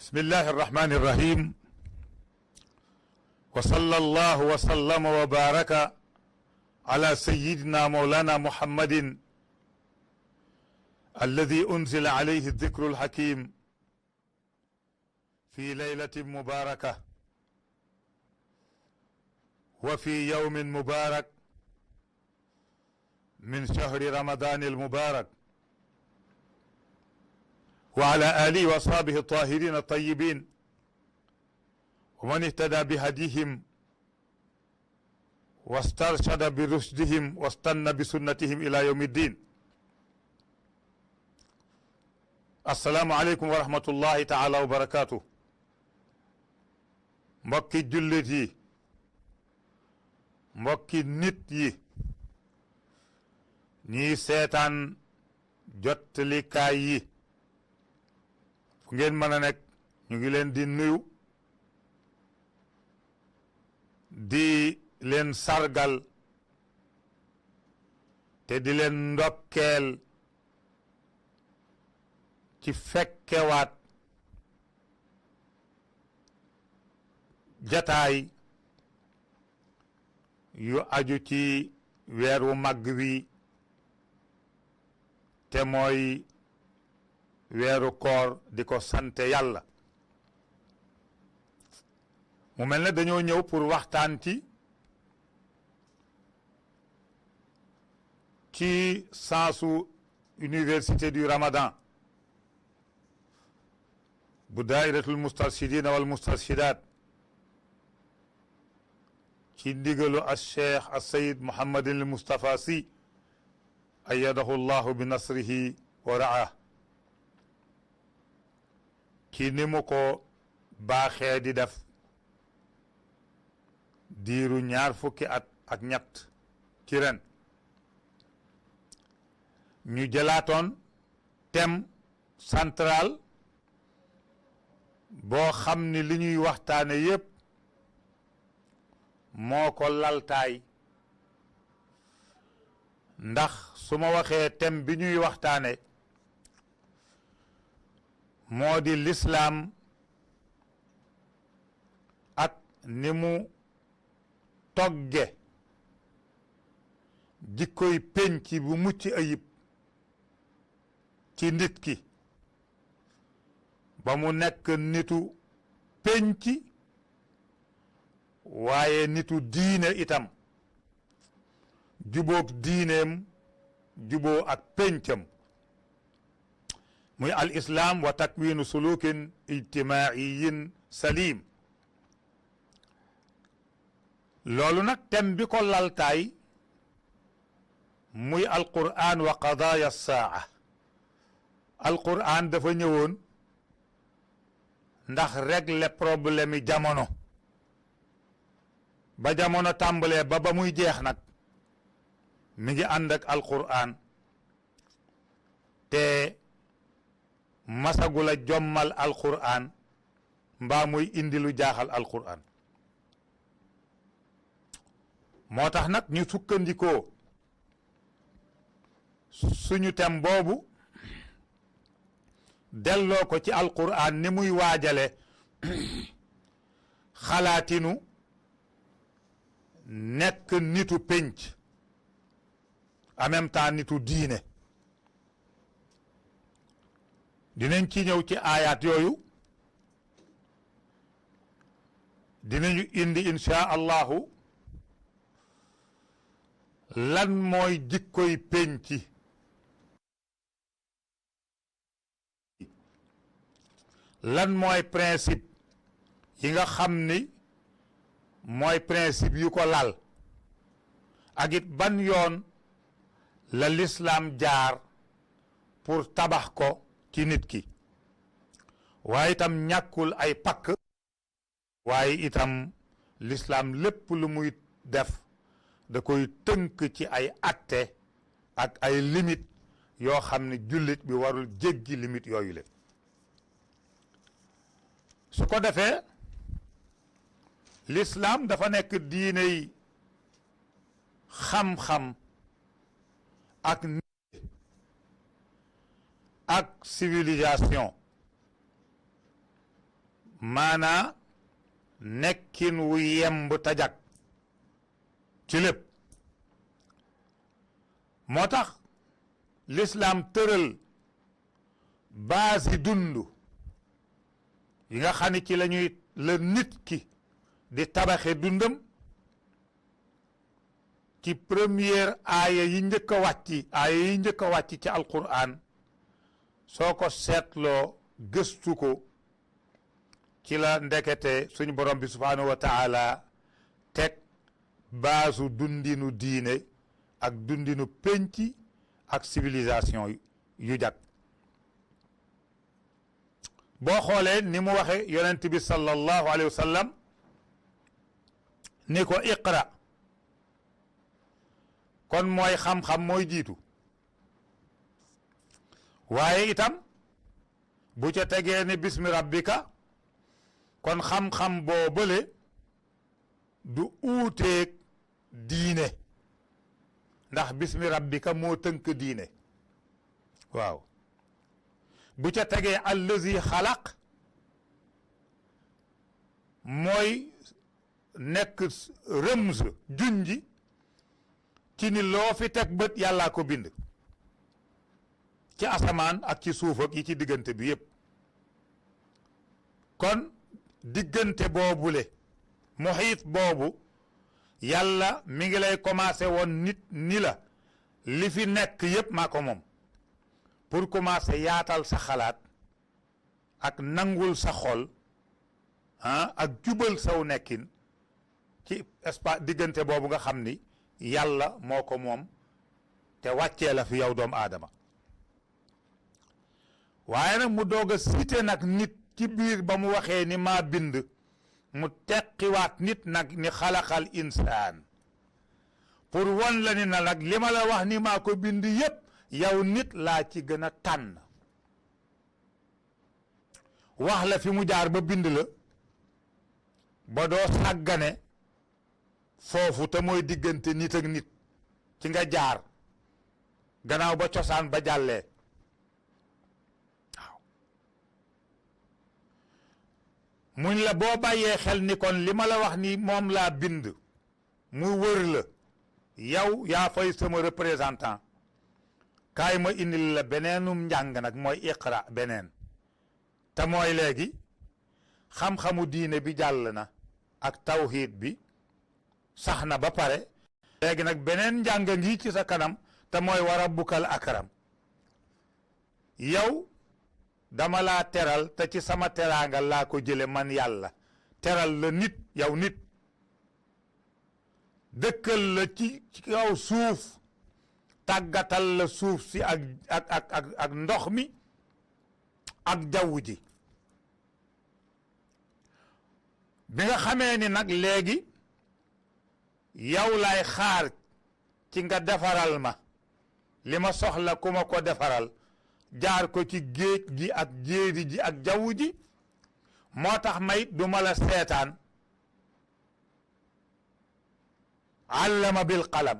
بسم الله الرحمن الرحيم وصلى الله وسلم وبارك على سيدنا مولانا محمد الذي أنزل عليه الذكر الحكيم في ليلة مباركة وفي يوم مبارك من شهر رمضان المبارك وعلى آله وأصحابه الطاهرين الطيبين ومن اهتدى بهديهم واسترشد برشدهم واستنى بسنتهم إلى يوم الدين. السلام عليكم ورحمة الله تعالى وبركاته. mbokki jullit yi mbokki nit yi ñiy seetaan jottalikaay yi fu ngeen mën a nekk ñu ngi leen di nuyu di leen sargal te di leen ndokkeel ci fekkewaat jataay yu aju ci weer wu màgg wi te mooy weeru koor di ko sante yàlla mu mel ne dañoo ñëw pour waxtaan ci sensu université du Ramadan bu dairatul mustarshidina wal mustarshidat ci ndigalu al cheikh al sayid Mouhamadin al Moustapha Sy ayyadahu llahu bi nasrihi wa raah ci ni mu ko baaxee di def diiru ñaar fukki at ak ñett ci ren ñu jëlaatoon thème central boo xam ni li ñuy waxtaane yépp moo ko laltaay ndax su ma waxee thème bi ñuy waxtaane moo di lislaam ak ni mu togge jikkoy penc bu mucc ayib ci nit ki ba mu nekk nitu penc waaye nitu diine itam jubóog diineem juboo ak pencam muy al islam wa takwinu sulukin ijtimaiyin salim loolu nag thème bi ko laltaay muy alquran wa qadaya saa alquran dafa ñëwoon ndax régler problème yi jamono ba jamono tàmbalee ba muy jeex nag mi ngi ànd ak alquran te masagula jommal alquran mbaa muy indi lu jaaxal alquran moo tax nag ñu sukkandikoo suñu tem boobu delloo ko ci alquran ni muy waajale xalaatinu nekk nitu pénc en même temps nitu diine dinañ ci ñëw ci aayaat yooyu dinañu indi insha allahu lan mooy jikkoy pénc lan mooy principe yi nga xam ni mooy principe yu ko lal ak it ban yoon la lislaam jaar pour tabax ko ci nit ki waaye itam ñàkkul ay pakk waaye itam lislaam lépp lu muy def da koy tënk ci ay atte ak ay limite yoo xam ne jullit bi warul jéggi limite yooyu le su ko defee l'islam dafa nekk diiney xam-xam ak civilisation maanaa nekkin wu yemb tajag ci lépp moo tax lislaam tëral baasi dund yi nga xam ne ci la nit ki di tabaxe dundam ci première aaya yi njëkk a wàcc ci alquran soo ko seetloo gëstu ko ci la ndekete suñu borom bi subhaanahu wa taala teg baasu dundinu diine ak dundinu penc ak civilisation yu jag boo xoolee ni mu waxe yonent bi sallallahu alayhi wa sallam ni ko iqra kon mooy xam-xam mooy jiitu waaye itam bu ca tegee ni bismi rabbika kon xam-xam boo bële du uuteeg diine ndax bismi rabbika moo tënk diine waaw bu ca tegee allazi xalaq mooy nekk rëmz junji ci ni loo fi teg bët yàllaa ko bind ci asamaan ak ci suuf ak yi ci diggante bi yépp kon diggante boobule muhiit boobu yàlla mi ngi lay commencé woon nit ni la li fi nekk yépp maa ko moom pour commencer yaatal sa xalaat ak nangul sa xol ak jubal saw nekkin ci espace diggante boobu nga xam ni yàlla moo ko moom te wàccee la fi yow doomu aadama waaye nag mu doog a cité nag nit ci biir ba mu waxee ni maa bind mu teqiwaat nit nag ni xalaqal insaan pour won la ni na nag li ma la wax ni maa ko bind yépp yow nit laa ci gën a tànn wax la fi mu jaar ba bind la ba doo sàggane foofu te mooy diggante nit ak nit ci nga jaar gannaaw ba cosaan ba jàllee waaw muñ la boo bàyyee xel ni kon li ma la wax ni moom laa bind mu wër la yow yaa fay sama représentant kaay ma indil la beneenum njàng nag mooy iqra beneen te mooy léegi xam-xamu diine bi jàll na ak tawxiid bi sax na ba pare léegi nag beneen njàng ngi ci sa kanam te mooy wa rabbukal akram yow dama laa teral te ci sama teraanga laa ko jële man yàlla teral la nit yow nit dëkkal la ci kaw suuf tàggatal la suuf si ak ndox mi ak jaww ji bi nga xamee ni nag léegi yow lay xaar ci nga defaral ma li ma soxla ku ma ko defaral jaar ko ci géej gi ak jéeri ji ak jaww ji moo tax may du ma la seetaan allama bil qalam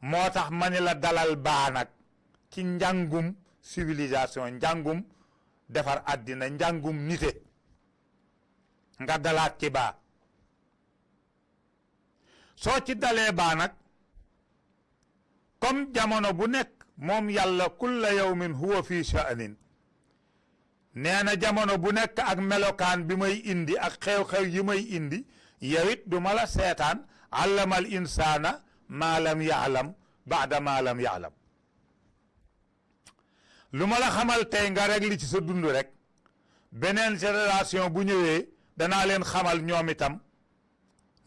moo tax ma ni la dalal baa nag ci njàngum civilisation njàngum defar àddina njàngum nite nga dalaat ci baa soo ci dalee baa nag comme jamono bu nekk moom yàlla kulla yawmin huwa fi sha'nin nee na jamono bu nekk ak melokaan bi may indi ak xew-xew yi may indi yow it du ma la seetaan allamal insaana maa lam yaalam baada maa lam yaalam lu ma la xamal tey nga rek li ci sa dund rek beneen génération bu ñëwee danaa leen xamal ñoom itam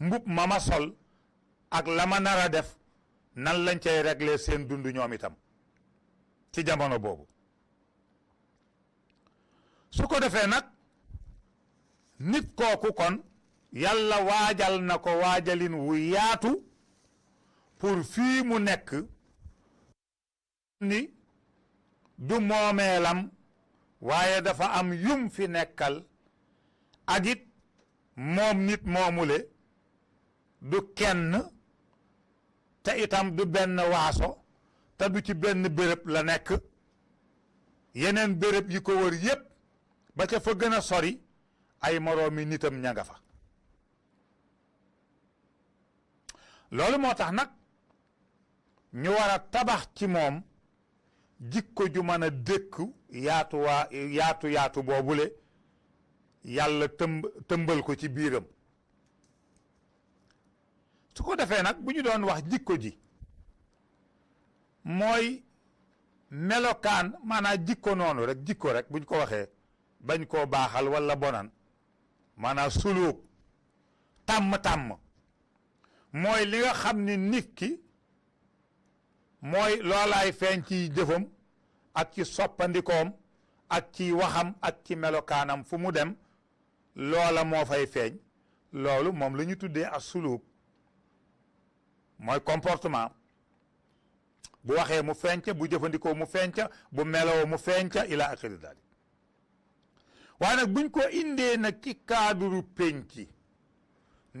mbub ma ma sol ak la ma nar a def nan lañ cay régler seen dund ñoom itam ci jamono boobu su ko defee nag nit kooku kon yàlla waajal na ko waajalin wu yaatu pour fii mu nekk ni du moomeelam waaye dafa am yum fi nekkal ak it moom nit moomule du kenn te itam du benn waaso te du ci benn béréb la nekk yeneen béréb yi ko wër yépp ba ca fa gën a sori ay moroomi nitam ña nga fa loolu moo tax nag ñu war a tabax ci moom jikko ju mën a dékku yaatu boobule yàlla tëmbal ko ci biiram su ko defee nag bu ñu doon wax jikko ji mooy melokaan maanaam jikko noonu rek jikko rek buñ ko waxee bañ koo baaxal wala bonan maanaam suluuk tàmm mooy li nga xam ni nit ki mooy loolaay feeñ ci jëfam ak ci soppandikoom ak ci waxam ak ci melokaanam fu mu dem loola moo fay feeñ loolu moom la ñu tuddee ak suluuk mooy comportement bu waxee mu feeñca bu jëfandikoo mu feeñca bu meloo mu feeñca ila axiri daal waaye nag buñ ko indee nag ci cadre penc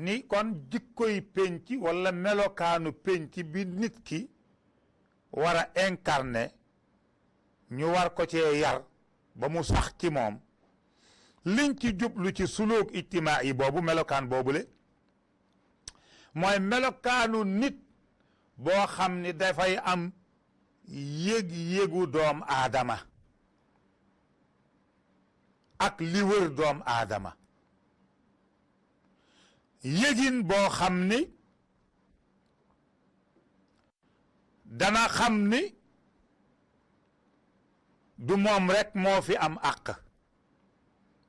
ni kon jikkoy penc wala melokaanu penc bi nit ki war a incarner ñu war ko cee yar ba mu sax ci moom liñ ci jublu ci suluk ijtimaa yi boobu melokaan boobule mooy melokaanu nit boo xam ni dafay am yëg-yëgu doom aadama ak li wër doom aadama yëgin boo xam ni dana xam ni du moom rek moo fi am àq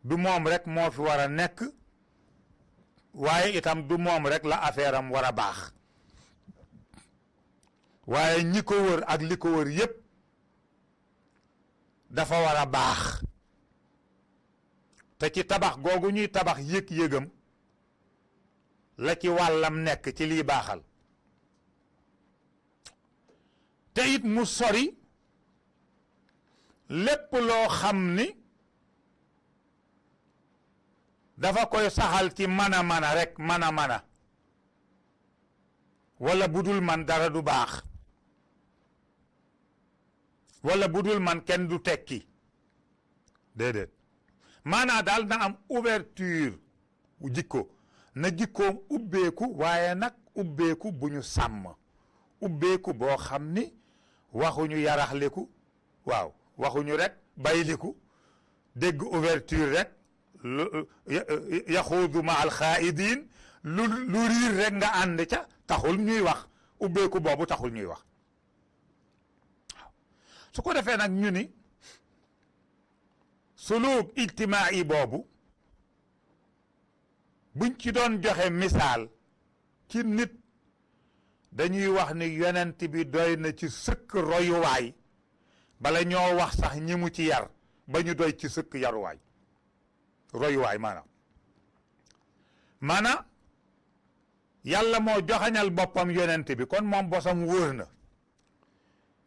du moom rek moo fi war a nekk waaye itam du moom rek la affaire am war a baax waaye ñi ko wër ak li ko wër yépp dafa war a baax te ci tabax googu ñuy tabax yëg-yëgam la ci wàllam nekk ci liy baaxal te it mu sori lépp loo xam ni dafa koy saxal ci mën a rek mën a wala budul man dara du baax wala budul man kenn du tekki déedéet maanaa daal na am ouverture jikko na jikkoom ubbeeku waaye nag ubbeeku bu ñu sàmm ubbeeku boo xam ni waxuñu yaraxliku waaw waxuñu rek bayliku dégg ouverture rek yaxuudu ma al xaaidin lu riir rek nga ànd ca taxul ñuy wax ubbeeku boobu taxul ñuy wax waaw su ko defee nag ñu ni suluk ijtimaai boobu buñ ci doon joxe misaal ci nit dañuy wax ni yonent bi doy na ci sëkk royuwaay bala ñoo wax sax ñi mu ci yar ba ñu doy ci sëkk yaruwaay royuwaay maanaam yàlla moo joxañal boppam yonent bi kon moom bosam wóor na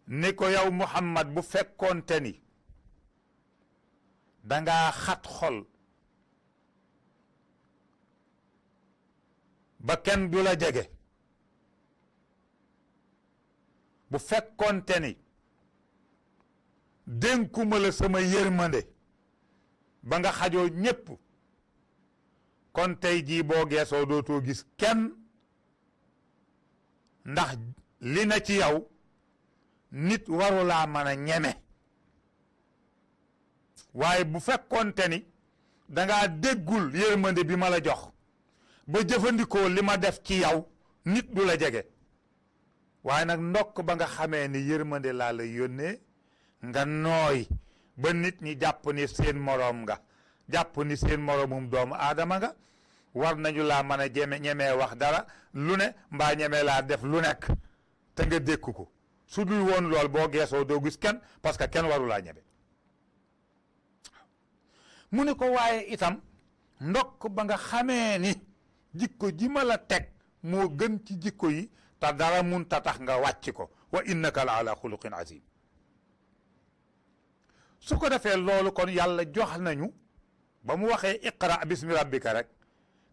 ni ko yow Muhammad bu fekkoonte ni dangaa xat xol ba kenn du la jege bu fekkoonte ni dénkuma la sama yërmande ba nga xajoo ñépp kon tey jii boo geesoo dootoo gis kenn ndax li na ci yow nit warulaa mën a ñeme waaye bu fekkoonte ni dangaa déggul yërmande bi ma la jox ba jëfandikoo li ma def ci yow nit du la jege waaye nag ndokk ba nga xamee ni yërmande laa la yónnee nga nooy ba nit ñi jàpp ni seen moroom nga jàpp ni seen moroomum doomu aadama nga war nañu laa mën a ñemee wax dara lu ne mbaa ñemee laa def lu nekk te nga dékku ko su dul woon lool boo geesoo doo gis kenn parce que kenn waru laa ñeme mu ne ko waaye itam ndokk ba nga xamee ni jikko ji ma la teg moo gën ci jikko yi te dara mun ta tax nga wàcc ko wa innaka la ala xuluqin azim su ko defee loolu kon yàlla jox nañu ba mu waxee iqra bismi rabbika rek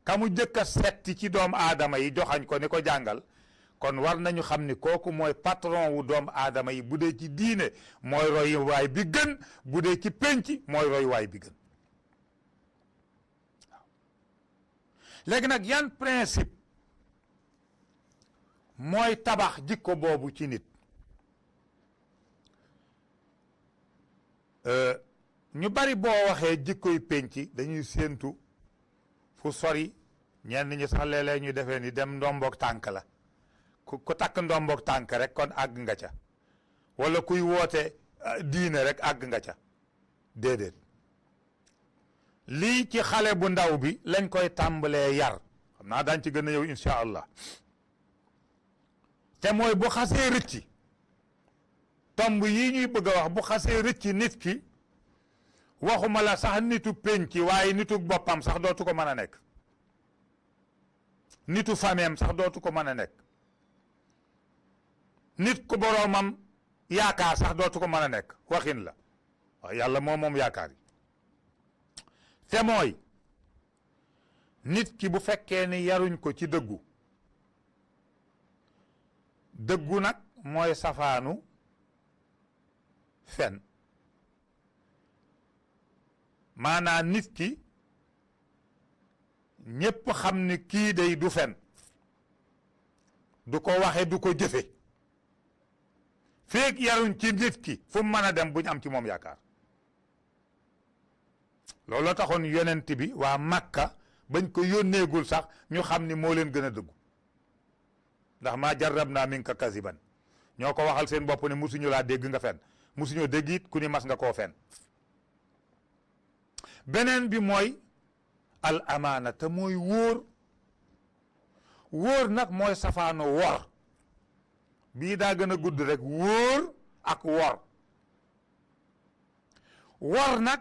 ka mu jëkk a setti ci doomu aadama yi joxañ ko ni ko jàngal kon war nañu xam ni kooku mooy patron wu doomu aadama yi bu dee ci diine mooy royuwaay bi gën bu dee ci penc mooy royuwaay bi gën léegi nag yan principe mooy tabax jikko boobu ci nit ñu bari boo waxee jikkoy penc dañuy séentu fu sori ñenn ñi sax léeg-léeg ñu defee ni dem ndomboog tànk la ku takk ndomboog tànk rek kon àgg nga ca wala kuy woote diine rek àgg nga ca déedéet lii ci xale bu ndaw bi lañ koy tàmbalee yar xam naa daañ ci gën a ñëw insha allah te mooy bu xasee rëcci tomb yii ñuy bëgg a wax bu xasee rëcci nit ki waxuma la sax nitu penc waaye nitu boppam sax dootu ko mën a nekk nitu fameem sax dootu ko mën a nekk nit ku boroomam yaakaar sax dootu ko mën a nekk waxin la wax yàlla moom yaakaar yi te mooy nit ki bu fekkee ni yaruñ ko ci dëggu dëggu nag mooy safaanu fen maanaam nit ki ñépp xam ni kii day du fen du ko waxe du ko jëfe feek yaruñ ci nit ki fu mu mën a dem buñ am ci moom yaakaar looloo taxoon yonent bi waa Makka bañ ko yónneegul sax ñu xam ni moo leen gën a dëggu ndax maa jarrab naa minka kasiban ñoo ko waxal seen bopp ne musuñu laa dégg nga fen musuñoo dégg it ku ni mas nga koo fen beneen bi mooy al amaana te mooy wóor nag mooy safaano wor bii daa gën a gudd rek wóor ak wor nag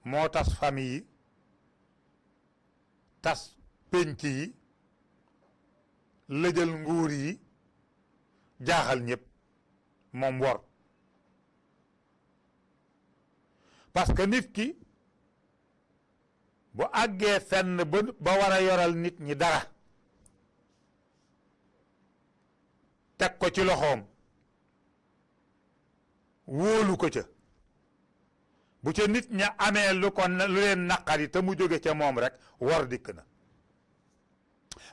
moo tas famille yi tas penc yi lëjal nguur yi jaaxal ñëpp moom wor parce que nit ki bu àggee fenn ba war a yoral nit ñi dara teg ko ci loxoom wóolu ko ca bu ca nit ña amee lu leen naqari te mu jóge ca moom rek wor dikk na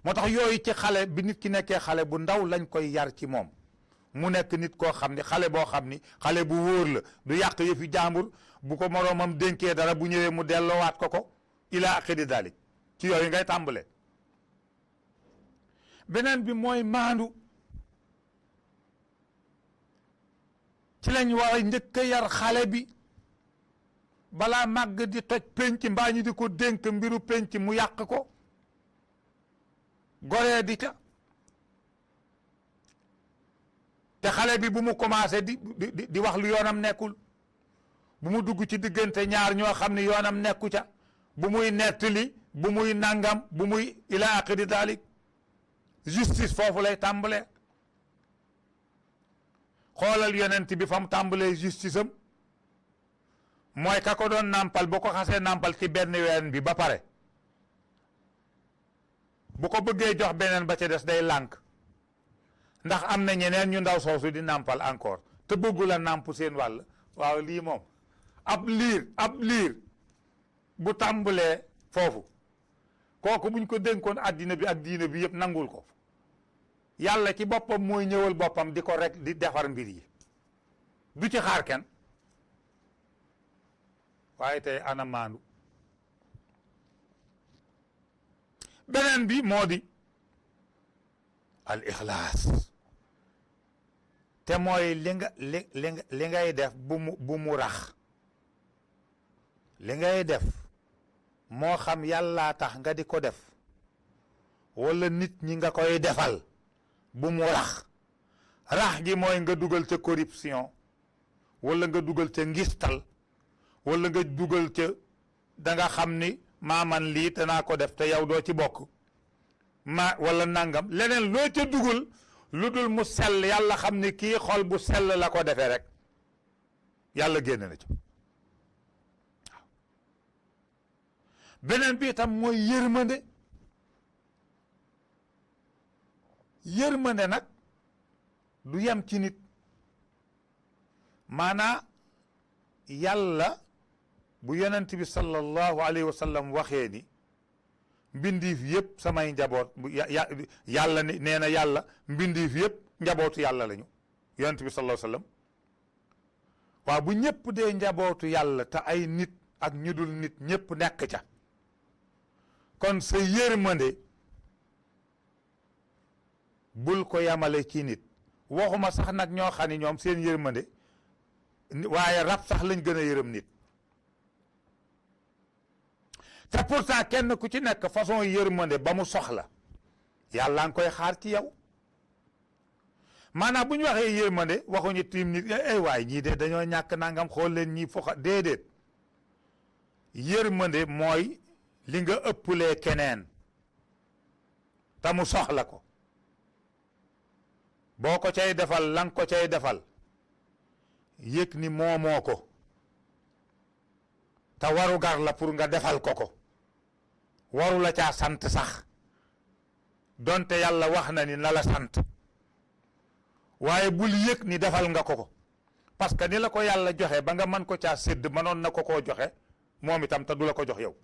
moo tax yooyu ci xale bi nit ki nekkee xale bu ndaw lañ koy yar ci moom mu nekk nit koo xam ni xale boo xam ni xale bu wóor la du yàq yëfi jàmbur bu ko moroomam dénkee dara bu ñëwee mu delloowaat ko ila axiri dalik ci yooyu ngay tàmbale beneen bi mooy maandu ci lañ war a njëkk a yar xale bi balaa màgg di toj penc mbaa ñi di ko dénk mbiru penc mu yàq ko goree di ca te xale bi bu mu commencé di wax lu yoonam nekkul bu mu dugg ci diggante ñaar ñoo xam ne yoonam nekku ca bu muy nettali bu muy nangam bu muy ila aqidi dalik justice foofu lay tàmbalee xoolal yonent bi fa mu tàmbalee justice am mooy ka ko doon nàmpal bu ko xasee nàmpal ci benn ween bi ba pare bu ko bëggee jox beneen ba ca des day lànk ndax am na ñeneen ñu ndaw soosu di nàmpal encore te bëggu la nàmp seen wàll waaw lii moom ab liir bu tàmbalee foofu kooku buñ ko dénkoon addina bi ak diine bi yëpp nangul ko yàlla ci boppam mooy ñëwal boppam di ko rek di defar mbir yi du ci xaar kenn waaye tey ana maandu beneen bi moo di al ixlaas te mooy li ngay def bu mu rax li ngay def moo xam yàllaa tax nga di ko def wala nit ñi nga koy defal bu mu rax gi mooy nga dugal ca corruption wala nga dugal ca ngistal wala nga dugal ca da nga xam ni man lii te naa ko def te yow doo ci bokk wala nangam leneen loo ca dugal lu dul mu sell yàlla xam ni kii xol bu sell la ko defee rek yàlla génn na ci waaw beneen bi itam mooy yërmande nag du yem ci nit maanaa yàlla bu yonent bi sallallahu alayhi wa sallam waxee ni mbindiif yëpp samay njaboot yàlla nee na yàlla mbindiif yëpp njabootu yàlla lañu yonent bi sallallahu alayhi wasallam waaw bu ñëpp dee njabootu yàlla te ay nit ak ñu dul nit ñëpp nekk ca kon sa yërmande bul ko yamale ci nit waxuma sax nag ñoo xam ne ñoom seen yërmande waaye rab sax lañ gën a yërëm nit te pourtant kenn ku ci nekk façon yërmande ba mu soxla yàlla nga koy xaar ci yow maanaam bu ñu waxee yërmande waxuñu tiim nit ay waay ñii de dañoo ñàkk nangam xool leen ñii foxa déedéet yërmande mooy li nga ëppulee keneen te mu soxla ko boo ko cay defal lang ko cay defal yëg ni moomoo ko te waru gar la pour nga defal ko waru la caa sant sax donte yàlla wax na ni na la sant waaye bul yëg ni defal nga ko parce que ni la ko yàlla joxe ba nga mën ko caa sédd mënoon na ko koo joxe moom itam te du la ko jox yow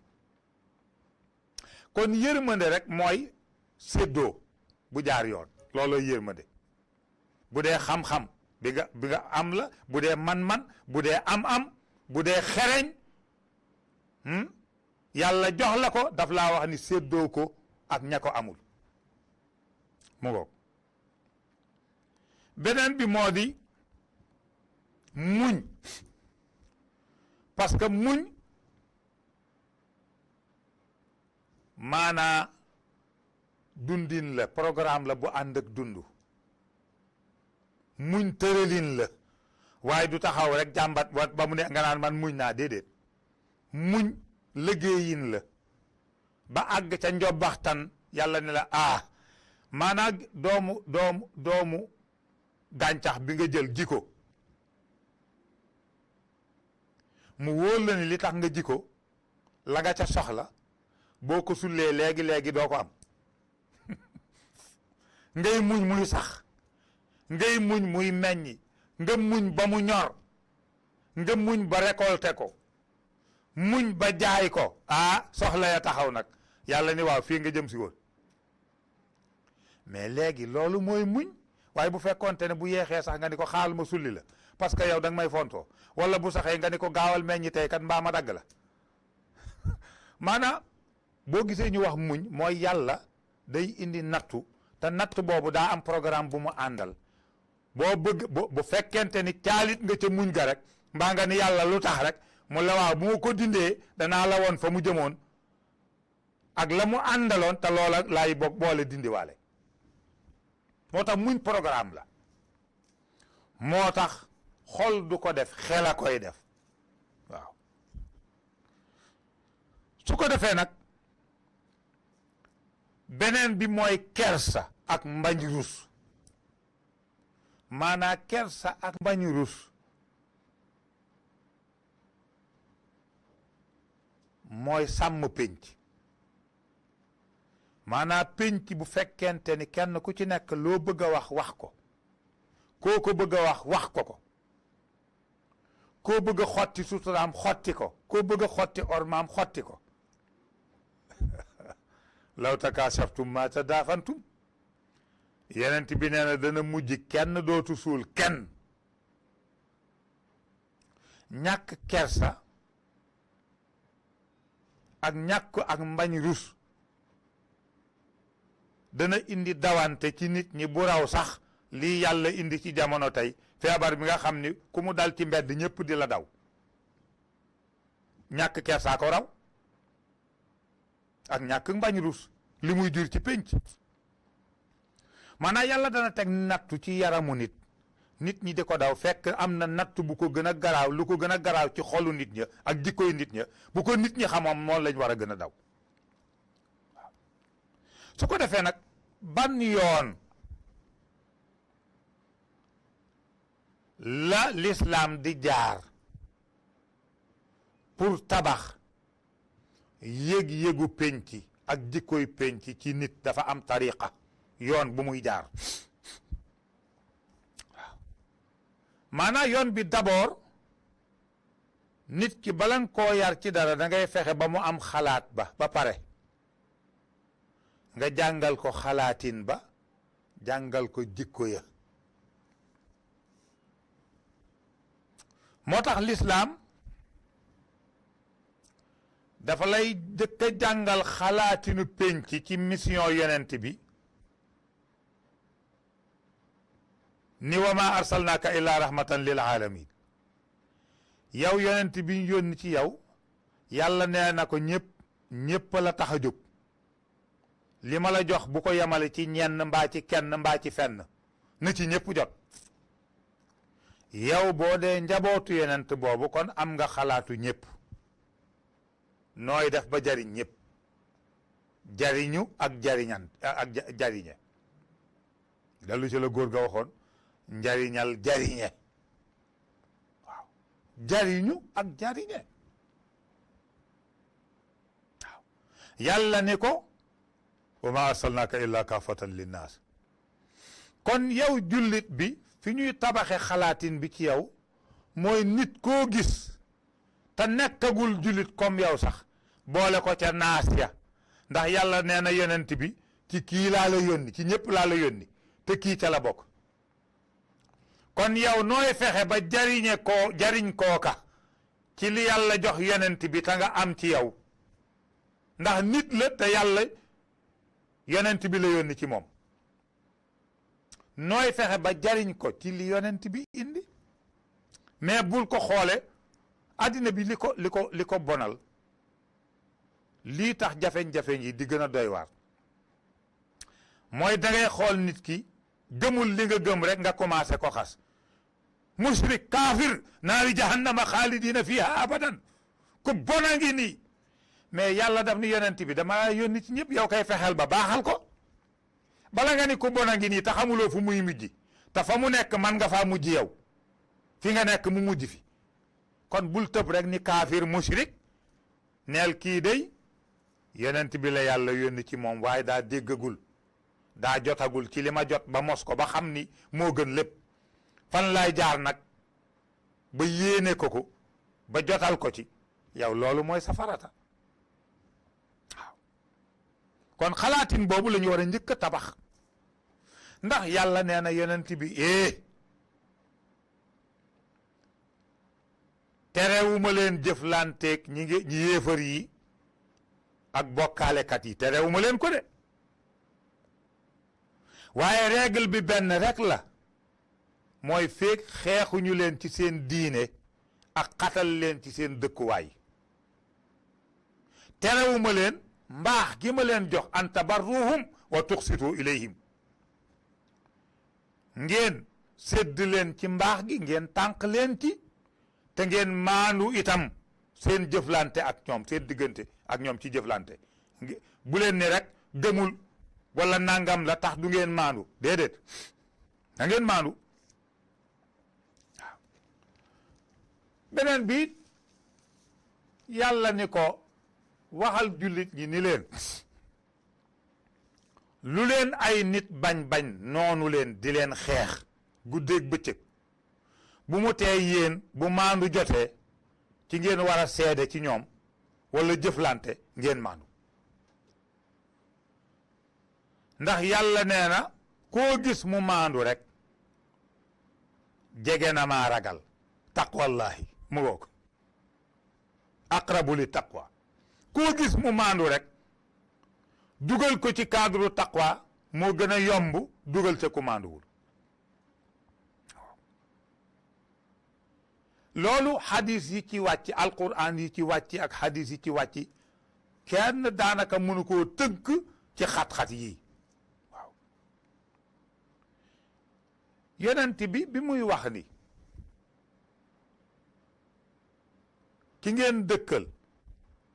kon yërmande rek mooy séddoo bu jaar yoon looloo yërmande bu dee xam-xam bi nga am la bu dee man-man bu dee am-am bu dee xereñ yàlla jox la ko daf laa wax ni séddoo ko ak ña ko amul mu ngoog beneen bi moo di muñ parce que muñ maanaa dundin la programme la bu ànd ak dund muñ tëralin la waaye du taxaw rek jàmbat ba mu ne nga naan man muñ naa déedéet muñ liggéeyin la ba àgg ca njobbaxtan yàlla ne la maanaa doomu gàncax bi nga jël ji ko mu wóor la ni li tax nga ji ko la nga ca soxla boo ko sullee léegi doo ko am ngay muñ muy sax ngay muñ muy meññi nga muñ ba mu ñor nga muñ ba récolté ko muñ ba jaay ko soxla ya taxaw nag yàlla ni waaw fii nga jëm si woon mais léegi loolu mooy muñ waaye bu fekkoonte ne bu yeexee sax nga ni ko xaal ma sulli la parce que yow da nga may fontoo wala bu saxee nga ni ko gaawal meññi tey kat mbaa ma dagg la maanaam boo gisee ñu wax muñ mooy yàlla day indi nattu te natt boobu daa am programme bu mu àndal boo bëgg bu fekkente ni caalit nga ca muñ ga rek mbaa nga ni yàlla lu tax rek mu la waaw bu ma ko dindee danaa la woon fa mu jëmoon ak la mu àndaloon te loola laay boole dindiwaale moo tax muñ programme la moo tax xol du ko def xel a koy def waaw su ko defee nag beneen bi mooy kersa ak mbañ rus maanaa kersa ak mbañ rus mooy sàmm pénc maanaa pénc bu fekkente ni kenn ku ci nekk loo bëgg a wax ko koo ko bëgg a wax ko koo bëgg a xotti suturaam xotti ko koo bëgg a xotti ormaam xotti ko law takaasaftum ma tadaafantum yenent bi nee na dana mujj kenn dootu suul kenn ñàkk kersa ak ñàkk ak mbañ rus dana indi dawante ci nit ñi bu raw sax lii yàlla indi ci jamono tey feebar bi nga xam ni ku mu dal ci mbedd ñëpp di la daw ñàkk kersaa ko raw ak ñàkk mbañ rus li muy jur ci pénc maanaam yàlla dana teg nattu ci yaramu nit ñi di ko daw fekk am na nattu bu ko gën a garaaw lu ko gën a garaaw ci xolu nit ña ak jikkoy nit ña bu ko nit ñi xamoon moom lañ war a gën a daw waaw su ko defee nag ban yoon la l'islam di jaar pour tabax yëg-yëgu penc ak jikkoy penc ci nit dafa am tariqa yoon bu muy jaar waaw maanaam yoon bi d'abord nit ki balan koo yar ci dara da ngay fexe ba mu am xalaat ba pare nga jàngal ko xalaatin ba jàngal ko jikko ya moo tax lislaam dafa lay jëkk a jàngal xalaatinu pénc ci mission yonent bi ni wa ma arsalnaaka illa rahmatan lil alamin yow yonent bi ñu yónni ci yow yàlla nee na ko ñépp la tax a jóg li ma la jox bu ko yemale ci ñenn mbaa ci kenn mbaa ci fenn na ci ñépp jot yow boo dee njabootu yonent boobu kon am nga xalaatu ñépp nooy def ba jariñ ñépp jariñu ak jariñe dalu ci la góor ga waxoon njariñal jariñe waaw jariñu ak jariñe waaw yàlla ni ko wa ma arsalnaaka illa kaafatan linnaas kon yow jullit bi fi ñuy tabaxe xalaatin bi ci yow mooy nit koo gis te nekkagul jullit comme yow sax boole ko ca naas ya ndax yàlla nee na yonent bi ci kii laa la yónni ci ñépp laa la yónni te kii ca la bokk kon yow nooy fexe ba jariñ kooka ci li yàlla jox yonent bi te nga am ci yow ndax nit la te yàlla yonent bi la yónni ci moom nooy fexe ba jariñ ko ci li yonent bi indi mais bul ko xoole àddina bi li ko bonal lii tax jafeñ-jafeñ yi di gën a doy waar mooy dangay xool nit ki gëmul li nga gëm rek nga commencé ko xas mushrik kaafir naari jahannama xaalidina fiha abadan ku bona ngi nii mais yàlla daf ni yonent bi dama yónni ci ñëpp yow kay fexeel ba baaxal ko bala nga ni ku bona ngi nii te xamuloo fu muy mujj te fa mu nekk man nga faa mujj yow fi nga nekk mu mujj fi kon bul tëb rek ni kaafir mushrik neel kii day yonent bi la yàlla yónni ci moom waaye daa déggagul daa jotagul ci li ma jot ba mos ko ba xam ni moo gën lépp fan laay jaar nag ba yéene ko ba jotal ko ci yow loolu mooy safarata waaw kon xalaatin boobu la ñu war a njëkk a tabax ndax yàlla nee na yonent bi terewuma leen jëflanteeg ñi yéefar yi ak bokkaalekat yi terewuma leen ko de waaye règle bi benn rek la mooy feek xeexuñu leen ci seen diine ak xatal leen ci seen dëkkuwaay terewuma leen mbaax gi ma leen jox an tabarruhum wa tuqsitu ilayhim ngeen sédd leen ci mbaax gi ngeen tànq leen ci te ngeen maandu itam seen jëflante ak ñoom seen diggante ak ñoom ci jëflante bu leen ni rek demul wala nangam la tax du ngeen maandu déedéet da ngeen maandu waaw beneen bi yàlla ni ko waxal jullit ñi ni leen lu leen ay nit bañ noonu leen di leen xeex guddeeg bëccëg bu mu tee yéen bu maandu jotee ci ngeen war a seede ci ñoom wala jëflante ngeen maandu ndax yàlla nee na koo gis mu maandu rek jege na maa ragal taqwallahi mu ngoog aqrabu li taqwa koo gis mu maandu rek dugal ko ci cadre taqwa moo gën a yomb dugal ca ku maanduwul loolu xadis yi ci wàcc alquran yi ci wàcc ak xadis yi ci wàcc kenn daanaka mënu koo tënk ci xat-xat yi waaw yonent bi muy wax ni ki ngeen dëkkal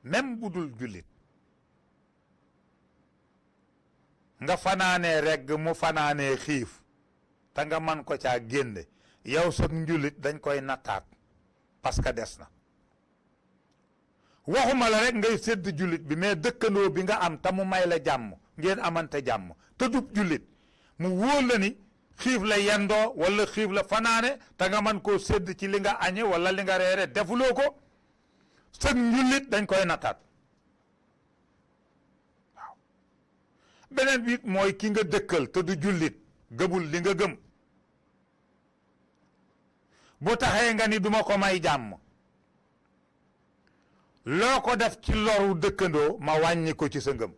même bu dul jullit nga fanaanee regg mu fanaanee xiif te nga man ko caa génne yow sax njullit dañ koy nattaat parce que des na waxuma la rek ngay sédd jullit bi mais dëkkandoo bi nga am te mu may la jàmm ngeen amante jàmm te dub jullit mu wóor la ni xiif la yendoo wala xiif la fanaane te nga man koo sédd ci li nga añe wala li nga reere defuloo ko sëg njullit dañ koy nattaat waaw beneen bi mooy ki nga dëkkal te du jullit gëmul li nga gëm bu taxee nga ni duma ko may jàmm loo ko def ci loru dëkkandoo ma wàññi ko ci sa ngëm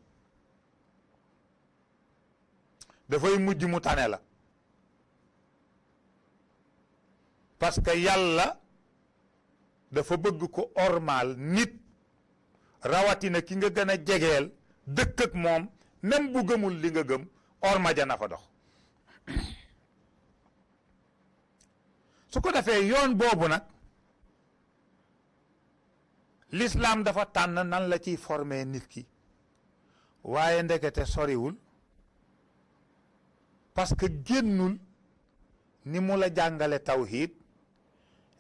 dafay mujj mu tane la parce que yàlla dafa bëgg ko ormal nit rawatina ki nga gën a jegeel dëkk ak moom même bu gëmul li nga gëm orma ja na fa dox su ko defee yoon boobu nag l'islam dafa tànn nan la ciy former nit ki waaye ndekete soriwul parce que génnul ni mu la jàngale tawhid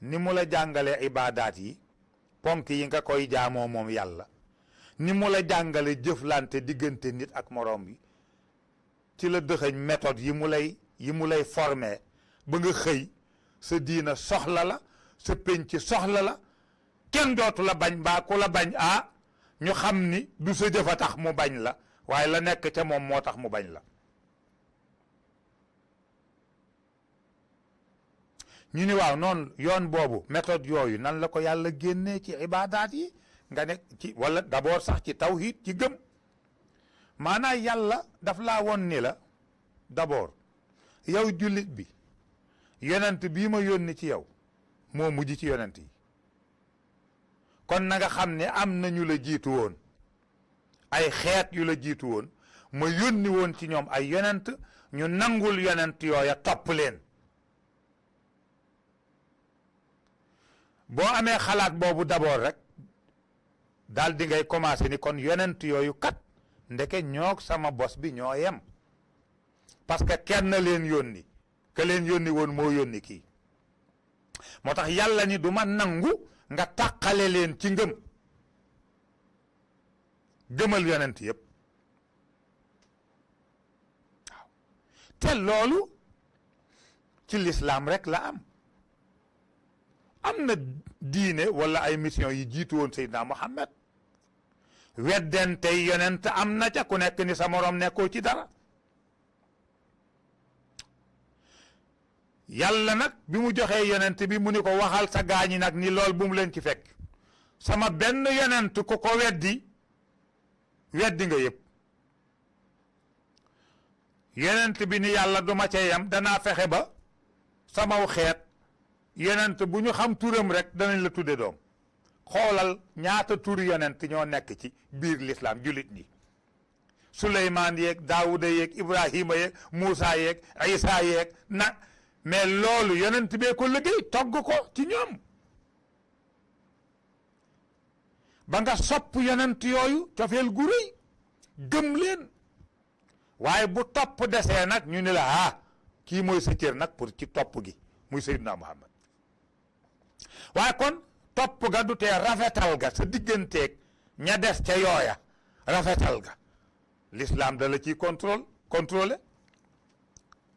ni mu la jàngale ibaadaat yi ponk yi nga koy jaamoo moom yàlla ni mu la jàngale jëflante diggante nit ak moroom bi ci la dëxëñ méthode yi mu lay former ba nga xëy sa diina soxla la sa penc soxla la kenn dootu la bañ mbaa ku la bañ ñu xam ni du sa jëf a tax mu bañ la waaye la nekk ca moom moo tax mu bañ la ñu ni waaw noonu yoon boobu méthode yooyu nan la ko yàlla génnee ci ibaadaat yi nga ne ci wala d'abord sax ci tawhid ci gëm maanaam yàlla daf laa won ni la d'abord yow jullit bi yonent bii ma yónni ci yow moo mujj ci yonent yi kon na nga xam ne am na ñu la jiitu woon ay xeet yu la jiitu woon ma yónni woon ci ñoom ay yonent ñu nangul yonent yooya topp leen boo amee xalaat boobu d'abord rek daal di ngay commencer ni kon yonent yooyu kat ndeke ñoog sama bos bi ñoo yem parce que kenn leen yónni ke leen yónni woon moo yónni kii moo tax yàlla ni du ma nangu nga tàqale leen ci ngëm gëmal yonent yépp waaw te loolu ci l'islam rek la am na diine wala ay mission yi jiitu woon Seydina Muhammad weddentey yonent am na ca ku nekk ni sa moroom nekkoo ci dara yàlla nag bi mu joxee yonent bi mu ni ko waxal sa gaañi nag ni lool bu mu leen ci fekk sama benn yonent ku ko weddi nga yëpp yonent bi ni yàlla duma ca yam danaa fexe ba samaw xeet yonent bu ñu xam turam rek danañ la tudde doom xoolal ñaata turi yonent ñoo nekk ci biir l'islam jullit ñi Suleymaan yeeg Daawuda yeeg Ibrahima yeeg Muusa yeeg Isa yeeg mais loolu yonent bee ko liggéey togg ko ci ñoom ba nga sopp yonent yooyu cofeel gu rëy gëm leen waaye bu topp desee nag ñu ni la kii mooy sa cër nag pour ci topp gi muy Seydina Muhammad waaye kon topp ga du tee rafetal ga sa digganteeg ña des ca yooya rafetal ga l'islam da la ciy contrôler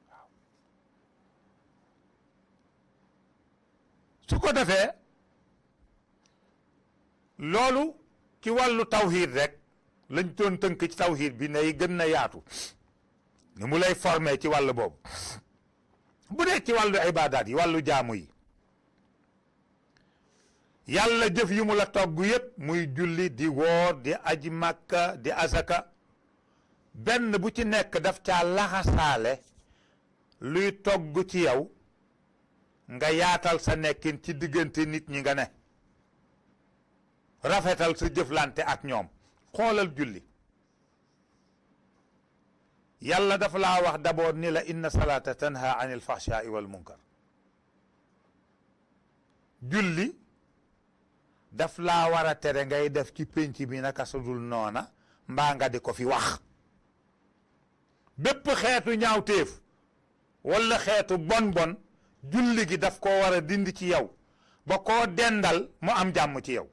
waaw su ko defee loolu ci wàllu tawhid rek lañ doon tënk ci tawhid bi nay gën na yaatu ni mu lay former ci wàll boobu bu dee ci wàllu ibaadaat yi wàllu jaamu yi yàlla jëf yi mu la togg yépp muy julli di woor di aji màkka di asaka benn bu ci nekk daf caa laxasaale luy togg ci yow nga yaatal sa nekkin ci diggante nit ñi nga ne rafetal sa jëflante ak ñoom xoolal julli yàlla dafa laa wax d'abord ni la inna salata tanha anil fahsha'i wal munkar julli daf laa war a tere ngay def ci pénc bi naka sudul noona mbaa nga di ko fi wax bépp xeetu ñaawteef wala xeetu bon julli gi daf ko war a dindi ci yow ba koo dendal mu am jàmm ci yow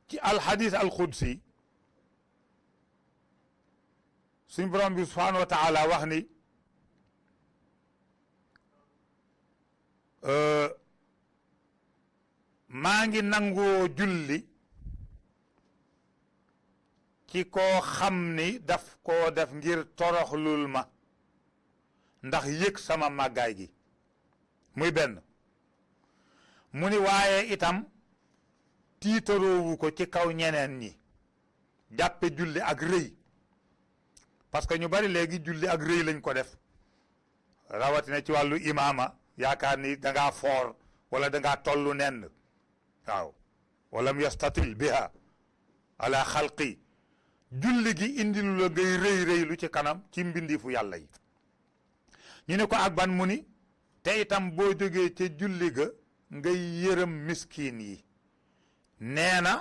ci alxadis alxudsi suñ borom bi subhanahu wa taala wax ni maa ngi nangoo julli ci koo xam ni daf koo def ngir toroxlul ma ndax yëg sama màggaay gi muy benn mu ni waaye itam tiitaroowu ko ci kaw ñeneen ñi jàppe julli ak rëy parce que ñu bari léegi julli ak rëy lañ ko def rawatina ci wàllu imaama yaakaar ni dangaa foor wala dangaa tollu nenn waaw walam yastatil biha ala xalqi julli gi indilu la ngay rëy rëy lu ci kanam ci mbindifu yàlla yi ñu ne ko ak ban mu ni te itam boo jógee ca julli ga ngay yërëm miskin yi nee na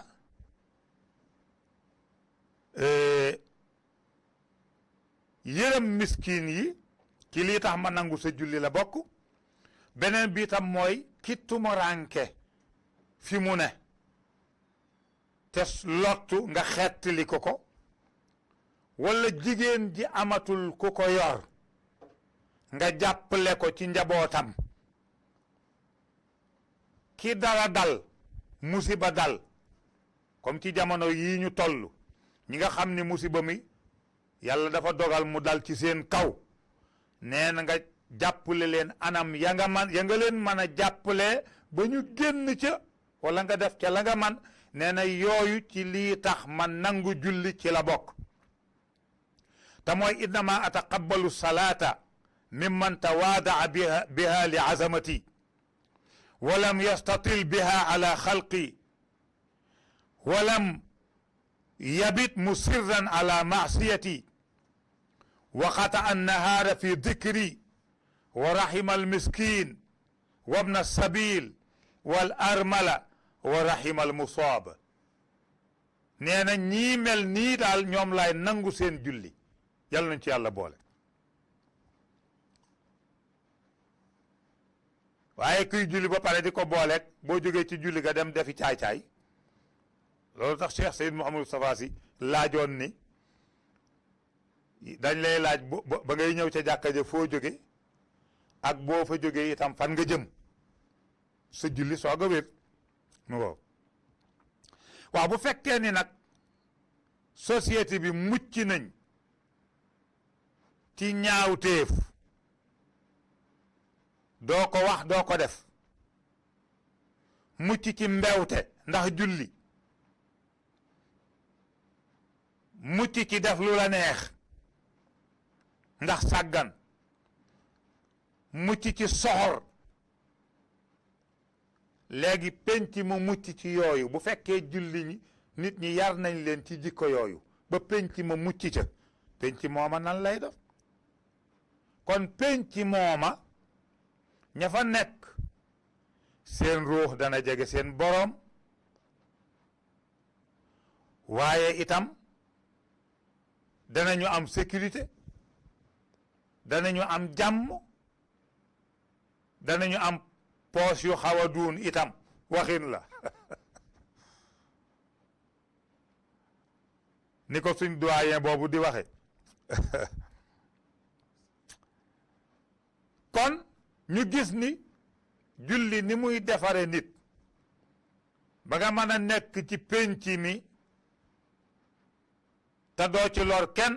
yërëm miskin yi ci lii tax ma nangu sa julli la bokk beneen bi itam mooy ki tumaranke fi mu ne te lottu nga xettali ko walla jigéen ji amatul ku ko yor nga jàppale ko ci njabootam ki dara dal musiba dal comme ci jamono yii ñu toll ñi nga xam ni musiba mi yàlla dafa dogal mu dal ci seen kaw nee na nga jàppale leen anam ya nga leen mën a jàppale ba ñu génn ca wala nga def ca la nga man nee na yooyu ci lii tax man nangu julli ci la bokk te mooy innama ataqabbalu salaata mimman tawaadaa biha li azamati walam yastatil biha ala xalqi walam yabit musirran ala maasiyati wa qata annahaara fi dikri wa rahima almiskin wa ibna alsabil wal armala wa rahima almusaab nee na ñii mel nii daal ñoom laay nangu seen julli yàlla nañ ci yàlla boole waaye kuy julli ba pare di ko booleeg boo jógee ci julli ga dem defi caay-caay loolu tax Cheikh Seyd Mouhamadou Safa si laajoon ni dañ lay laaj ba ngay ñëw ca jàkka ja foo jóge ak boo fa jógee itam fan nga jëm sa julli soog a wér mu ko waaw bu fekkee ni nag société bi mucc nañ ci ñaawteef doo ko wax doo ko def mucc ci mbewte ndax julli mucc ci def lu la neex ndax sàggan mucc ci soxor léegi penc mu mucc ci yooyu bu fekkee julli ñi nit ñi yar nañ leen ci jikko yooyu ba penc ma mucc ca penc mooma nan lay def kon penc mooma ña fa nekk seen ruux dana jege seen boroom waaye itam danañu am sécurité danañu am jàmm danañu am poos yu xaw a duun itam waxin la ni ko suñ doyen boobu di waxe kon ñu gis ni julli ni muy defare nit ba nga mën a nekk ci pénc mi te doo ci lor kenn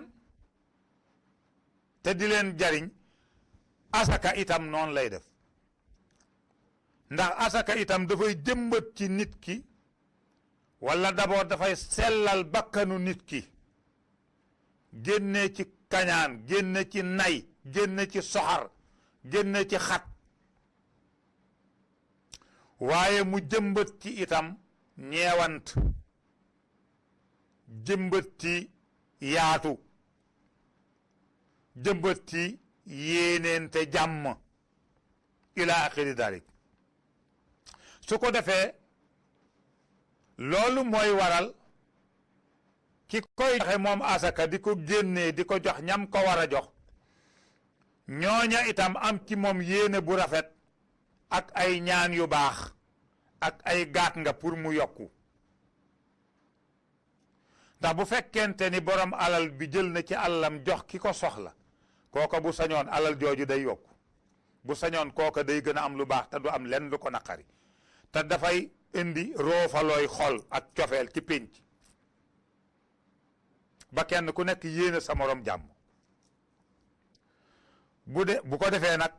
te di leen jariñ asaka itam noonu lay def ndax asaka itam dafay jëmbat ci nit ki walla d'abord dafay sellal bakkanu nit ki génne ci kañaan génne ci nay génne ci soxar génne ci xat waaye mu jëmbat ci itam ñeewant jëmbat ci yaatu jëmbat ci yéeneente jàmm ila axiri dalik su ko defee loolu mooy waral ki koy joxe moom asaka di ko génnee di ko jox ñam ko war a jox ñooña itam am ci moom yéene bu rafet ak ay ñaan yu baax ak ay gaat nga pour mu yokku ndax bu fekkente ni borom alal bi jël na ci alalam jox ki ko soxla kooka bu sañoon alal jooju day yokku bu sañoon kooka day gën a am lu baax te du am lenn lu ko naqari te dafay indi roofalooy xol ak cofeel ci pénc ba kenn ku nekk yéene sa morom jàmm bu ko defee nag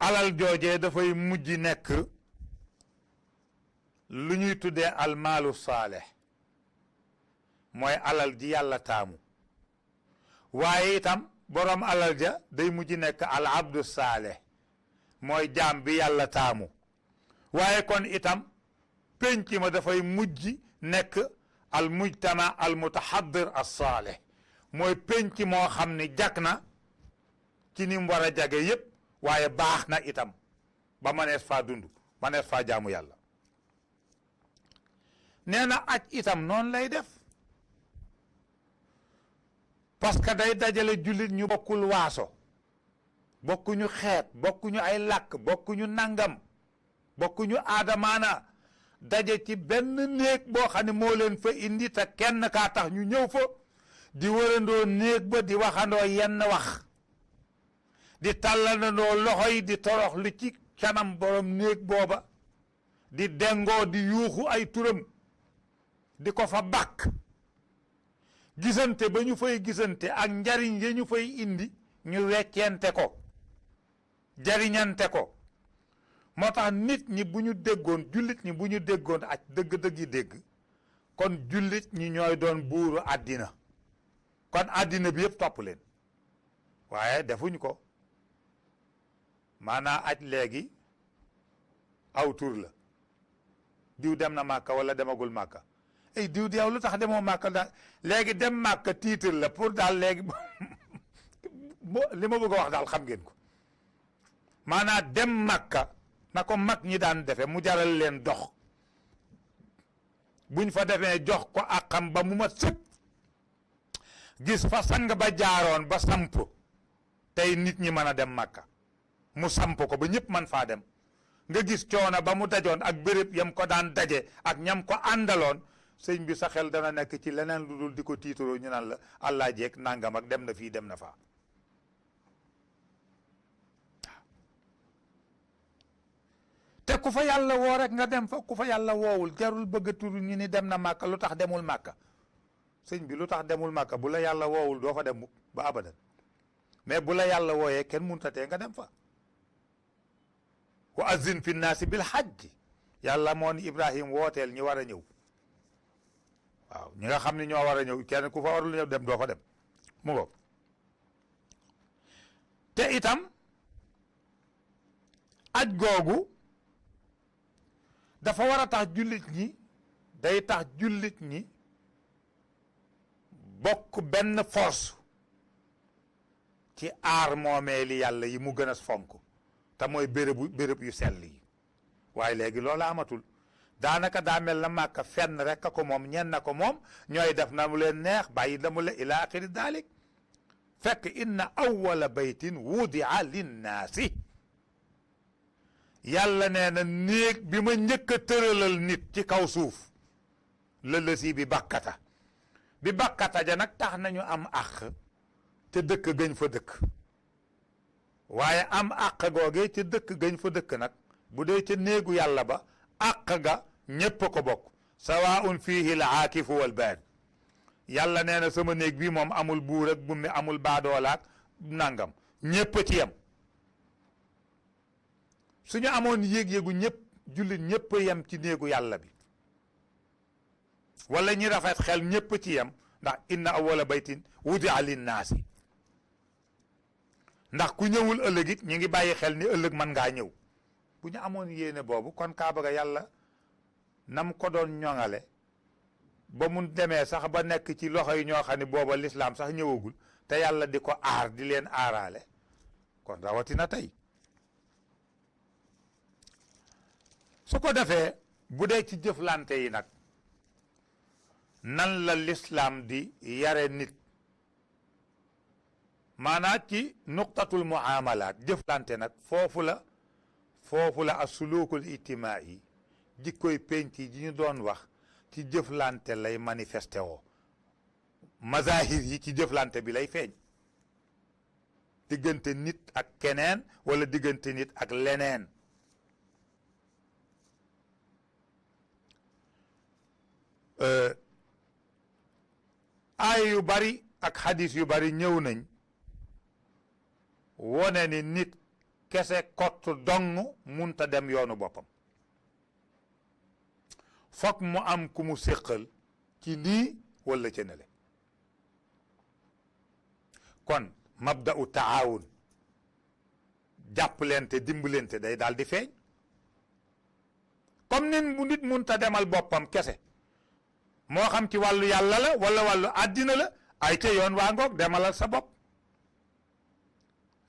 alal joojee dafay mujj nekk lu ñuy tuddee almaalu saalih mooy alal ji yàlla taamu waaye itam boroom alal ja day mujj nekk al abdu saalih mooy jaam bi yàlla taamu waaye kon itam penc ma dafay mujj nekk al mujtama al mutaxaddir as saalih mooy penc moo xam ni jag na ci ni mu war a jage yépp waaye baax na itam ba manees faa dund manees faa jaamu yàlla nee na aj itam noonu lay def parce que day dajale jullit ñu bokkul waaso bokkuñu xeet bokkuñu ay làkk bokkuñu nangam bokkuñu aadamaana daje ci benn néeg boo xam ne moo leen fa indi te kenn kaa tax ñu ñëw fa di wërandoo néeg ba di waxandoo yenn wax di tàllandoo loxo yi di torox lu ci kanam borom néeg booba di dengoo di yuuxu ay turam di ko fa bàkk gisante ba ñu fay gisante ak njariñ ya ñu fay indi ñu weccente ko jariñante ko moo tax nit ñi bu ñu déggoon jullit ñi bu ñu déggoon aj dëgg-dëgg yi dégg kon jullit ñi ñooy doon buuru àddina kon àddina bi yëpp topp leen waaye defuñ ko maanaa aj léegi aw tur la diw dem na màkka wala demagul màkka ay diw di yow lu tax demoo màkka daal léegi dem màkka titre la pour daal léegi li ma bëgg a wax daal xam ngeen ko maanaa dem màkka na ko mag ñi daan defe mu jaral leen dox buñ fa defee jox ko àqam ba mu ma sëpp gis fa sang ba jaaroon ba samp tey nit ñi mën a dem màkka mu samp ko ba ñëpp man faa dem nga gis coono ba mu dajoon ak béréb yam ko daan daje ak ñam ko àndaloon sëñ bi sa xel dana nekk ci leneen lu dul di ko tiitaroo ñu naan la allah jeeg nangam ak dem na fii dem na faa te ku fa yàlla woo rek nga dem fa ku fa yàlla woowul jarul bëgg a turu ñu ni dem na màkka lu tax demul màkka sëñ bi lu tax demul màkka bu la yàlla woowul doo fa dem mukk ba abadan mais bu la yàlla wooyee kenn muntatee nga dem fa wa azin fi nnaasi bil hajji yàlla moo ni Ibrahim wooteel ñi war a ñëw waaw ñi nga xam ne ñoo war a ñëw kenn ku fa warul ñëw dem doo fa dem mu ngo te itam aj googu dafa war a tax jullit ñi day tax jullit ñi bokk benn force ci aar moomeeli yàlla yi mu gën a fonk te mooy béréb yu sell yi waaye léegi loola amatul daanaka daa mel na màkka fenn rek a ko moom ñenn na ko moom ñooy def na mu leen neex bàyyi na mu leen ila axiri dalik fekk inna awwala baytin wudia linnaasi yàlla nee na néeg bi ma njëkk a tëralal nit ci kaw suuf la lësi bi bakkata bi bakkata ja nag tax nañu am àq te dëkk gëñ fa dëkk waaye am àq googee ca dëkk gëñ fa dëkk nag bu dee ca néegu yàlla ba àq ga ñépp ko bokk sawaun fiihi l aakifu wal baad yàlla nee na sama néeg bi moom amul buur ak bummi amul baadoolaak nangam ñépp ci yem suñu amoon yéeg-yéegu ñëpp jullit ñëpp yem ci néegu yàlla bi wala ñi rafet xel ñëpp ci yem ndax inna awwala baytin wudia linnaasi ndax ku ñëwul ëllëg it ñu ngi bàyyi xel ni ëllëg mën ngaa ñëw bu ñu amoon yéene boobu kon kaaba ga yàlla nam ko doon ñoŋale ba mu demee sax ba nekk ci loxo yi ñoo xam ne booba lislaam sax ñëwagul te yàlla di ko aar di leen aaraale kon rawatina tey su ko defee bu dee ci jëflante yi nag nan la lislaam di yare nit maanaam ci nuqtatul muamalaat jëflante nag foofu la asuluukul ijtimaa yi jikkoy penc yi ñu doon wax ci jëflante lay manifesté woo mazahir yi ci jëflante bi lay feeñ diggante nit ak keneen wala diggante nit ak leneen aaya yu bari ak xadis yu bari ñëw nañ wone ni nit kese kott dong munta dem yoonu boppam fokk mu am ku mu séqal ci lii wala ca nele kon mabda'u taawun jàppalente dimbalante day daal di feeñ comme nin mu nit munta demal boppam kese moo xam ci wàllu yàlla la wala wàllu àddina la ay te yoon waa ngoog demalal sa bopp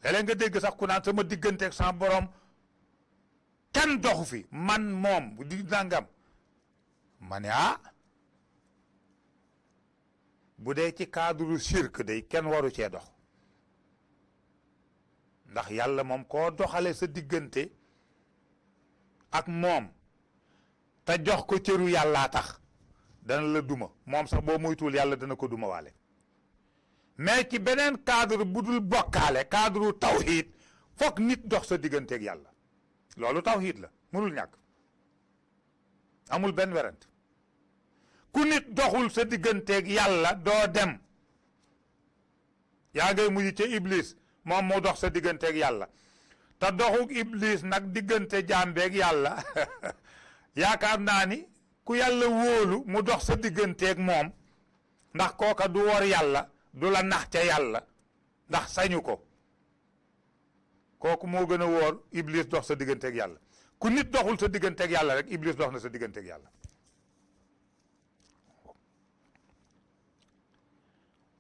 léeg-léeg nga dégg sax ku naan sama digganteeg sama borom kenn doxu fi man moom di nangam ma ne bu dee ci cadre shirk day kenn waru cee dox ndax yàlla moom koo doxale sa diggante ak moom te jox ko cëru yàllaa tax dana la duma moom sax boo moytuwul yàlla dana ko duma waale mais ci beneen cadre bu dul bokkaale cadre tawxiid foog nit dox sa digganteeg yàlla loolu tawxiid la mënul ñàkk amul benn werant ku nit doxul sa digganteeg yàlla doo dem yaa ngay mujj ca iblis moom moo dox sa digganteeg yàlla te doxuk iblis nag diggante jaambeeg yàlla yaakaar naa ni ku yàlla wóolu mu dox sa digganteeg moom ndax kooka du wor yàlla du la nax ca yàlla ndax sañu ko kooku moo gën a wóor iblis dox sa digganteeg yàlla ku nit doxul sa digganteeg yàlla rek iblis dox na sa digganteeg yàlla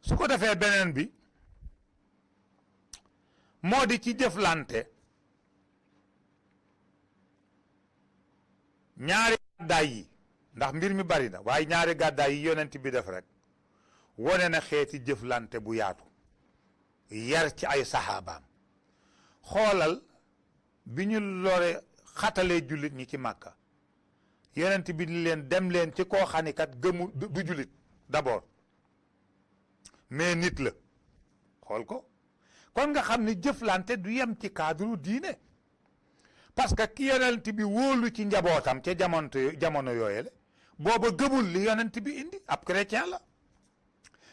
su ko defee beneen bi moo di ci jëflante ñaari gàddaay yi ndax mbir mi bari na waaye ñaari gàddaay yi yonent bi def rek wone na xeeti jëflante bu yaatu yar ci ay saxaabaam xoolal bi ñu lore xatalee jullit ñi ci màkka yonent bi ni leen dem leen ci koo xanikat gëmu du jullit d'abord mais nit la xool ko kon nga xam ni jëflante du yem ci cadre diine parce que ki yonent bi wóolu ci njabootam ca jamono yooyele booba gëmul li yonent bi indi ab chrétien la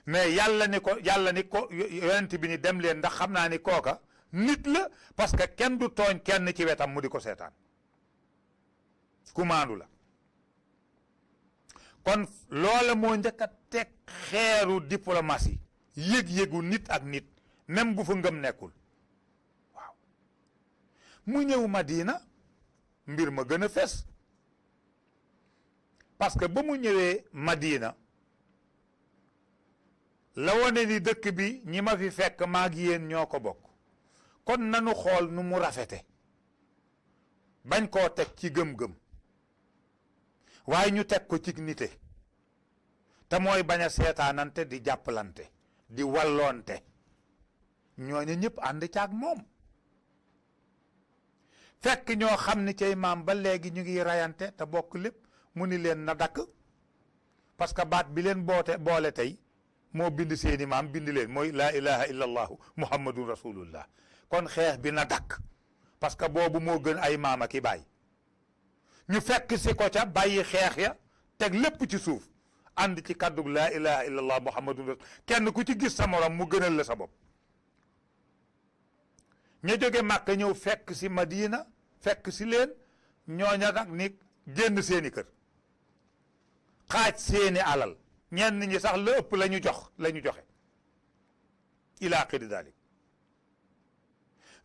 mais yàlla ni ko yonent bi ni dem leen ndax xam naa ni kooka nit la parce que kenn du tooñ kenn ci wetam mu di ko seetaan ku maandu la kon loola moo njëkk a teg xeeru diplomatie yëg-yëgu nit ak nit même bu fa ngëm nekkul waaw mu ñëw Madina mbir ma gën a fes parce que ba mu ñëwee Madina la wone ni dëkk bi ñi ma fi fekk maag yéen ñoo ko bokk kon nanu xool nu mu rafete bañ koo teg ci gëm-gëm waaye ñu teg ko ci nite te mooy bañ a seetaanante di jàppalante di walloonte ñooñu ñëpp ànd caag moom fekk ñoo xam ni cay maam ba léegi ñu ngi rayante te bokk lépp mu ni leen na dakk parce que baat bi leen boole tey moo bind seeni maam bind leen mooy laa ilaha illa allahu muhammadun rasulullah kon xeex bi na dakk parce que boobu moo gën ay maam ak i baay ñu fekk si ko ca bàyyi xeex ya teg lépp ci suuf ànd ci kàddug laa ilaha illa allah muhammadun rasul kenn ku ci gis sa morom mu gënal la sa bopp ña jóge Màkka ñëw fekk si Madina fekk si leen ñooña nag ni génn seeni kër xaaj seeni alal ñenn ñi sax la ëpp la ñu joxe ila axiri dalik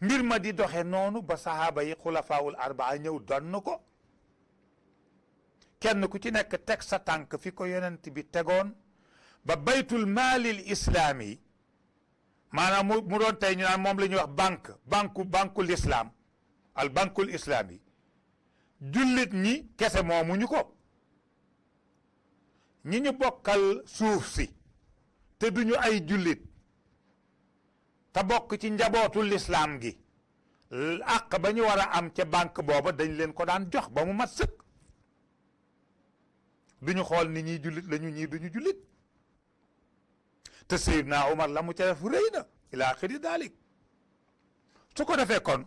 mbir ma di doxe noonu ba sahaaba yi xulafaawul arbaa ñëw donn ko kenn ku ci nekk teg sa tànk fi ko yonent bi tegoon ba baytul maalil islaami maanaam mu doon tey ñu naan moom la ñuy wax bankul islam al bankul islami jullit ñi kese moomuñu ko ñi ñu bokkal suuf si te duñu ay jullit te bokk ci njabootu lislaam gi àq ba ñu war a am ca banque booba dañ leen ko daan jox ba mu mat sëkk duñu xool ni ñii jullit lañu ñii duñu jullit te Seydina Umar la mu ca def rëy na ila axiri dalik su ko defee kon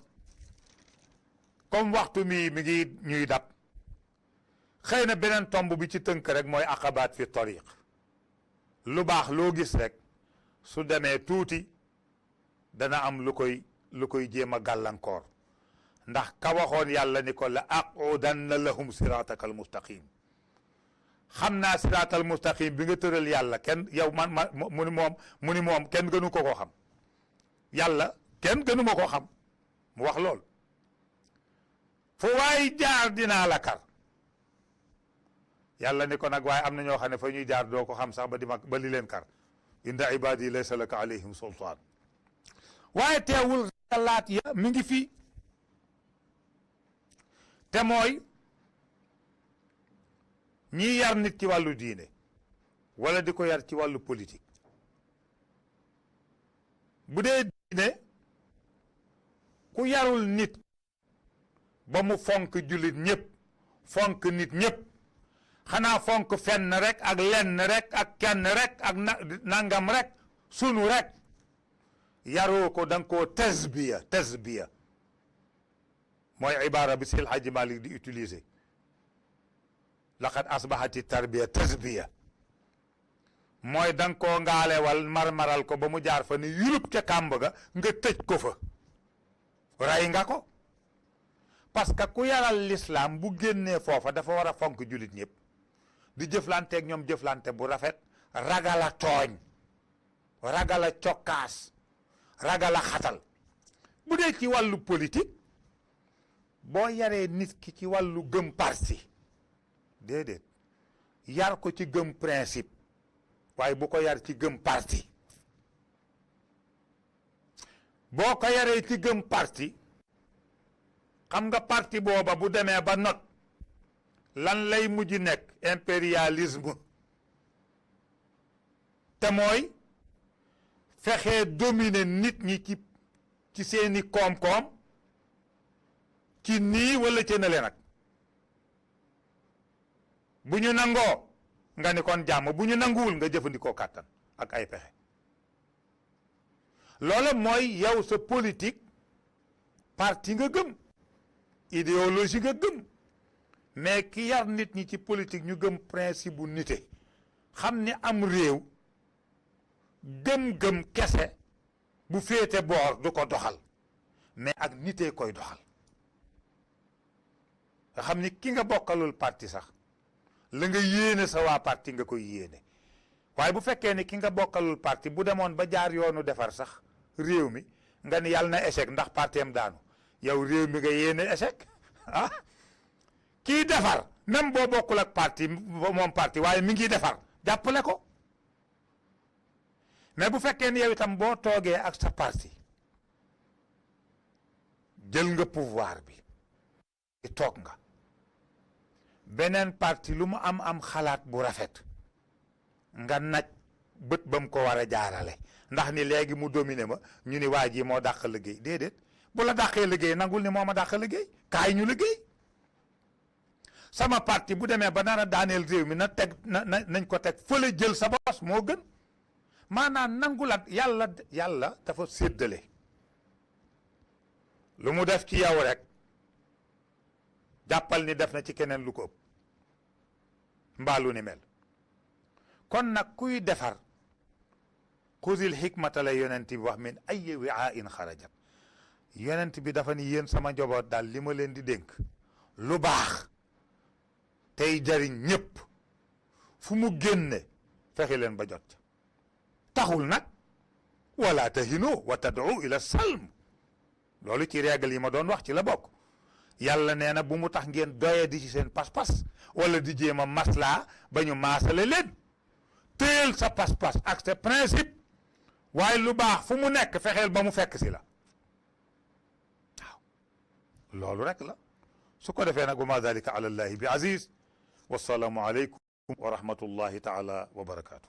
comme waxtu mi ngi ñuy dab xëy na beneen tomb bi ci tënk rek mooy aqabaat fi tariq lu baax loo gis rek su demee tuuti dana am lu koy jéem a gàllankoor ndax ka waxoon yàlla ni ko la aqudanna lahum siraataka al mustaqim xam naa siraatal mustaqim bi nga tëral yàlla kenn yow mu ni moom kenn gënu ko xam yàlla kenn gënu ma koo xam mu wax lool fu waay jaar dinaa la kar yàlla ni ko nag waaye am na ñoo xam ne fa ñuy jaar doo ko xam sax ba li leen kar inda ibadi laysa laka alayhim sultaan waaye teewul laat ya mi ngi fii te mooy ñii yar nit ci wàllu diine wala di ko yar ci wàllu politique bu dee diine ku yarul nit ba mu fonk jullit ñëpp fonk nit ñëpp xanaa fonk fenn rek ak lenn rek ak kenn rek ak nangam rek sunu rek yaroo ko da nga koo tasbiya mooy ibaara bi Seydi El Hadji Malick di utiliser laqad asbahati tarbiya tasbiya mooy da nga koo ngaalewal marmaral ko ba mu jaar fa ni yulub ca kàmb ga nga tëj ko fa rey nga ko parce que ku yaral l'islam bu génnee foofa dafa war a fonk jullit ñëpp di jëflanteeg ñoom jëflante bu rafet ragal a tooñ ragal a cokkaas ragal a xatal bu dee ci wàllu politique boo yaree nit ki ci wàllu gëm parti déedéet yar ko ci gëm principe waaye bu ko yar ci gëm parti boo ko yaree ci gëm parti xam nga parti booba bu demee ba not lan lay mujj nekk impérialisme te mooy fexee dominer nit ñi ci seeni koom-koom ci nii wala ci nale nag bu ñu nangoo nga ni kon jàmm bu ñu nanguwul nga jëfandikoo kàttan ak ay pexe loola mooy yow sa politique parti nga gëm idéologie nga gëm mais ki yar nit ñi ci politique ñu gëm principe bu nite xam ni am réew gëm-gëm kese bu féete boor du ko doxal mais ak nitee koy doxal nga xam ni ki nga bokkalul parti sax la nga yéene sa waa parti nga koy yéene waaye bu fekkee ni ki nga bokkalul parti bu demoon ba jaar yoonu defar sax réew mi nga ni yàlla na échec ndax partem daanu yow réew mi nga yéene échec ah kii defar même boo bokkul ak parti moom parti waaye mi ngi defar jàppale ko mais bu fekkee ni yow itam boo toogee ak sa parti jël nga pouvoir bi toog nga beneen parti lu mu am xalaat bu rafet nga naj bët ba mu ko war a jaarale ndax ni léegi mu dominer ma ñu ni waa ji moo dàq liggéey déedéet bu la dàqee liggéey nangul ni moo ma dàq liggéey kaay ñu liggéey sama parti bu demee ba nar a daaneel réew mi nañ ko teg fële jël sa bos moo gën maanaam nangulat yàlla dafa séddale lu mu def ci yow rek jàppal ni def na ci keneen lu ko ëpp mbaalu ni mel kon nag kuy defar xuzil xikmata la yonent bi wax min ay wi'ain xarajat yonent bi dafa ni yéen sama njaboot daal li ma leen di dénk lu baax tey jariñ ñépp fu mu génne fexe leen ba jot taxul nag wala tahinu wa tad'u ila salm loolu ci règle yi ma doon wax ci la bokk yàlla nee na bu mu tax ngeen doye di ci seen pas-pas wala di jéem a maslaa ba ñu maasale leen téyel sa pas-pas ak sa principe waaye lu baax fu mu nekk fexeel ba mu fekk si la waaw loolu rek la su ko defee nag wa ma dalika ala allahi bi aziz wasalaamu aleykum wa rahmatullahi taala wa barakaatu